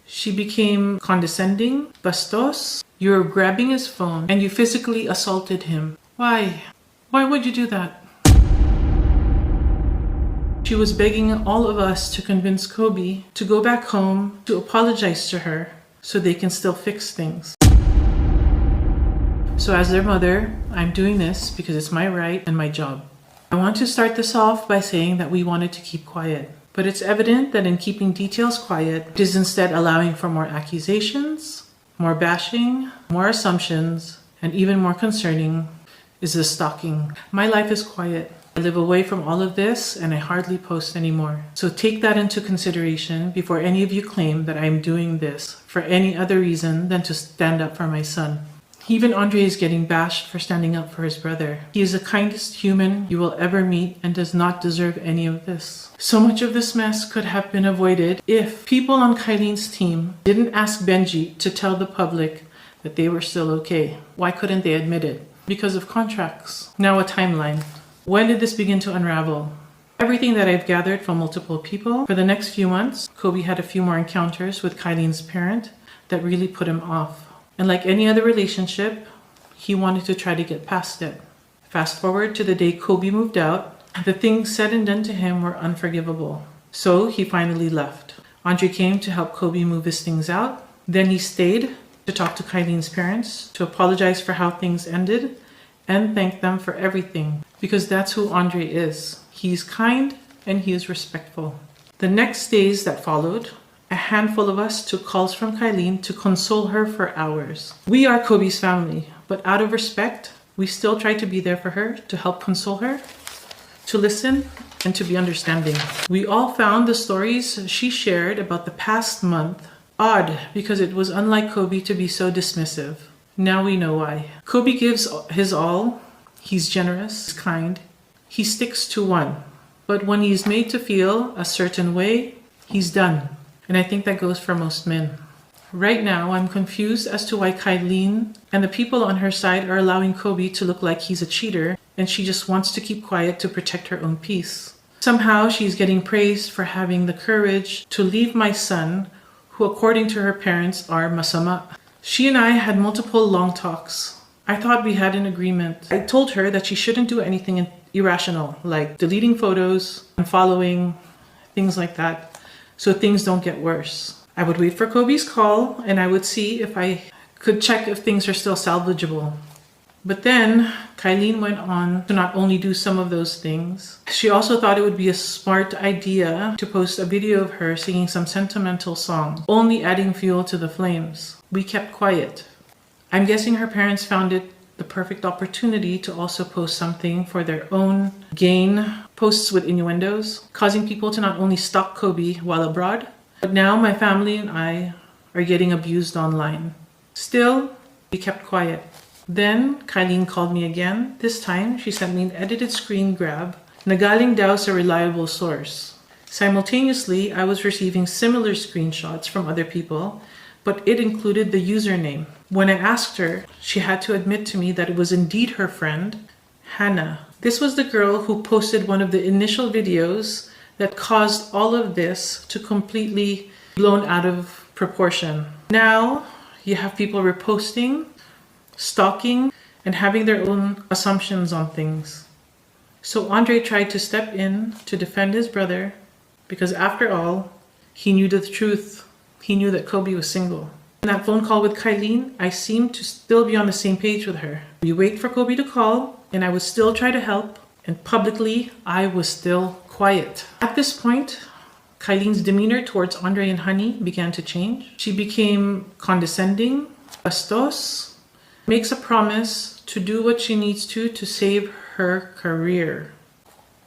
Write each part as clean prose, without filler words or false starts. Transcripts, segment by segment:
She became condescending, bastos. You were grabbing his phone and you physically assaulted him. Why? Why would you do that? She was begging all of us to convince Kobe to go back home, to apologize to her, so they can still fix things. So as their mother, I'm doing this because it's my right and my job. I want to start this off by saying that we wanted to keep quiet. But it's evident that in keeping details quiet, it is instead allowing for more accusations, more bashing, more assumptions, and even more concerning is the stalking. My life is quiet. I live away from all of this and I hardly post anymore. So take that into consideration before any of you claim that I'm doing this for any other reason than to stand up for my son. Even Andre is getting bashed for standing up for his brother. He is the kindest human you will ever meet and does not deserve any of this. So much of this mess could have been avoided if people on Kylene's team didn't ask Benji to tell the public that they were still okay. Why couldn't they admit it? Because of contracts. Now a timeline. When did this begin to unravel? Everything that I've gathered from multiple people, for the next few months, Kobe had a few more encounters with Kylene's parent that really put him off. And like any other relationship, he wanted to try to get past it. Fast forward to the day Kobe moved out, the things said and done to him were unforgivable. So he finally left. Andre came to help Kobe move his things out. Then he stayed to talk to Kylene's parents, to apologize for how things ended, and thank them for everything. Because that's who Andre is. He's kind and he is respectful. The next days that followed, a handful of us took calls from Kylen to console her for hours. We are Kobe's family, but out of respect, we still tried to be there for her, to help console her, to listen, and to be understanding. We all found the stories she shared about the past month odd because it was unlike Kobe to be so dismissive. Now we know why. Kobe gives his all. He's generous, he's kind. He sticks to one. But when he's made to feel a certain way, he's done. And I think that goes for most men. Right now, I'm confused as to why Kylen and the people on her side are allowing Kobe to look like he's a cheater and she just wants to keep quiet to protect her own peace. Somehow, she's getting praised for having the courage to leave my son, who according to her parents are masama. She and I had multiple long talks. I thought we had an agreement. I told her that she shouldn't do anything irrational, like deleting photos, unfollowing, things like that, so things don't get worse. I would wait for Kobe's call and I would see if I could check if things are still salvageable. But then Kylen went on to not only do some of those things, she also thought it would be a smart idea to post a video of her singing some sentimental song, only adding fuel to the flames. We kept quiet. I'm guessing her parents found it the perfect opportunity to also post something for their own gain, posts with innuendos, causing people to not only stalk Kobe while abroad, but now my family and I are getting abused online. Still, we kept quiet. Then, Kylen called me again. This time, she sent me an edited screen grab na galing daw sa reliable source. Simultaneously, I was receiving similar screenshots from other people, but it included the username. When I asked her, she had to admit to me that it was indeed her friend, Hannah. This was the girl who posted one of the initial videos that caused all of this to completely blown out of proportion. Now, you have people reposting, stalking, and having their own assumptions on things. So Andre tried to step in to defend his brother because after all, he knew the truth. He knew that Kobe was single. In that phone call with Kylen, I seemed to still be on the same page with her. We wait for Kobe to call, and I would still try to help, and publicly, I was still quiet. At this point, Kylen's demeanor towards Andre and Honey began to change. She became condescending, bastos, makes a promise to do what she needs to save her career.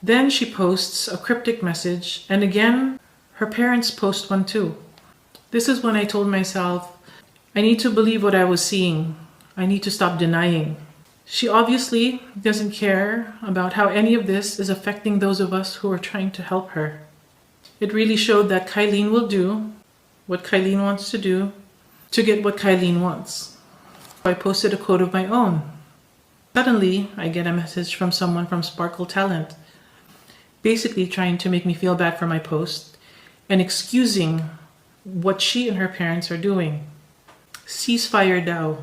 Then she posts a cryptic message, and again, her parents post one too. This is when I told myself, I need to believe what I was seeing. I need to stop denying. She obviously doesn't care about how any of this is affecting those of us who are trying to help her. It really showed that Kylen will do what Kylen wants to do to get what Kylen wants. I posted a quote of my own. Suddenly, I get a message from someone from Sparkle Talent, basically trying to make me feel bad for my post and excusing what she and her parents are doing. Ceasefire daw.